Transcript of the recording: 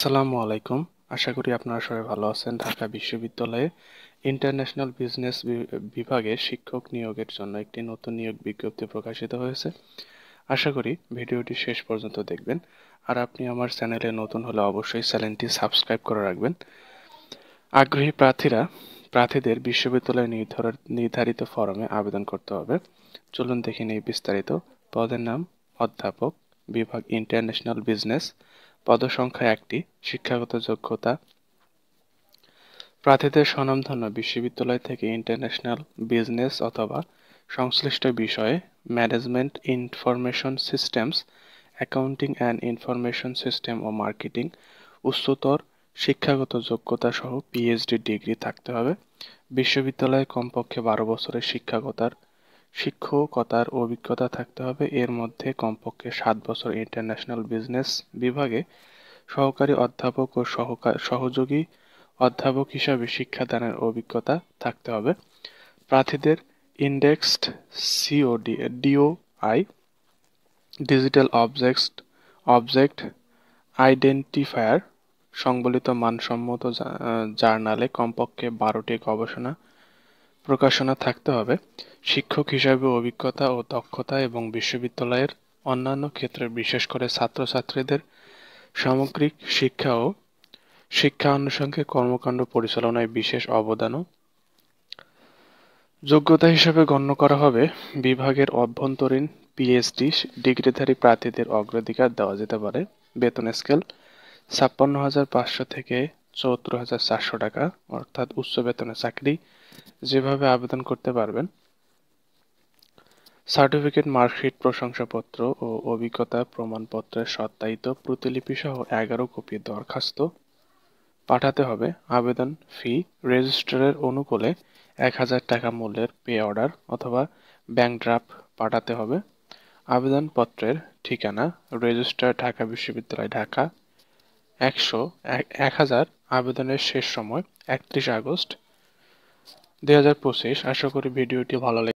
আসসালামু আলাইকুম। আশা করি আপনারা সবাই ভালো আছেন। ঢাকা বিশ্ববিদ্যালয়ে ইন্টারন্যাশনাল বিজনেস বিভাগে শিক্ষক নিয়োগের জন্য একটি নতুন নিয়োগ বিজ্ঞপ্তি প্রকাশিত হয়েছে। আশা করি ভিডিওটি শেষ পর্যন্ত দেখবেন। আর আপনি আমার চ্যানেলে নতুন হলে অবশ্যই চ্যানেলটি সাবস্ক্রাইব করে রাখবেন। আগ্রহী প্রার্থীদের বিশ্ববিদ্যালয়ে নির্ধারিত ফরমে আবেদন করতে হবে। চলুন দেখে নেই বিস্তারিত। পদের নাম অধ্যাপক, বিভাগ ইন্টারন্যাশনাল বিজনেস, পদসংখ্যা 1টি, শিক্ষাগত যোগ্যতা প্রার্থীদের স্বনামধন্য বিশ্ববিদ্যালয় থেকে ইন্টারন্যাশনাল বিজনেস অথবা সংশ্লিষ্ট বিষয়ে management, information systems, accounting and information system ও মার্কেটিং উচ্চতর শিক্ষাগত যোগ্যতা সহ পিএইচডি ডিগ্রি থাকতে হবে। বিশ্ববিদ্যালয়ে কমপক্ষে 12 বছরের শিক্ষকতার অভিজ্ঞতা থাকতে হবে। এর মধ্যে কমপক্ষে 7 বছর ইন্টারন্যাশনাল বিজনেস বিভাগে সহকারী অধ্যাপক ও সহযোগী অধ্যাপক হিসাবে শিক্ষাদানের অভিজ্ঞতা থাকতে হবে। প্রার্থীদের indexed DOI, digital object identifier সংবলিত মানসম্মত জার্নালে কমপক্ষে 12টি গবেষণা প্রকাশনা থাকতে হবে। শিক্ষক হিসাবে অভিজ্ঞতা ও দক্ষতা এবং বিশ্ববিদ্যালয়ের অন্যান্য ক্ষেত্রে বিশেষ করে ছাত্রছাত্রীদের সামগ্রিক শিক্ষা আনুষঙ্গিক কর্মকাণ্ড পরিচালনায় বিশেষ অবদানও যোগ্যতা হিসেবে গণ্য করা হবে। বিভাগের অভ্যন্তরীণ পিএইচডি ডিগ্রিধারী প্রার্থীদের অগ্রাধিকার দেওয়া যেতে পারে। বেতন স্কেল ৫৬,৫০০ থেকে ৭৪,৪০০ টাকা, অর্থাৎ উচ্চ বেতনের চাকরি যেভাবে আবেদন করতে পারবেন। সার্টিফিকেট, মার্কশিট, প্রশংসাপত্র ও অভিজ্ঞতা প্রমাণপত্রের সত্যায়িত প্রতিলিপি সহ 11 কপি দরখাস্ত পাঠাতে হবে। আবেদন ফি রেজিস্ট্রারের অনুকূলে ১,০০০ টাকা মূল্যের পে অর্ডার অথবা ব্যাংক ড্রাফট পাঠাতে হবে। আবেদনপত্রের ঠিকানা রেজিস্ট্রার, ঢাকা বিশ্ববিদ্যালয়, ঢাকা ১,০০০। আবেদনের শেষ সময় ৩১ আগস্ট ২০২৫। আশা করি ভিডিওটি ভালো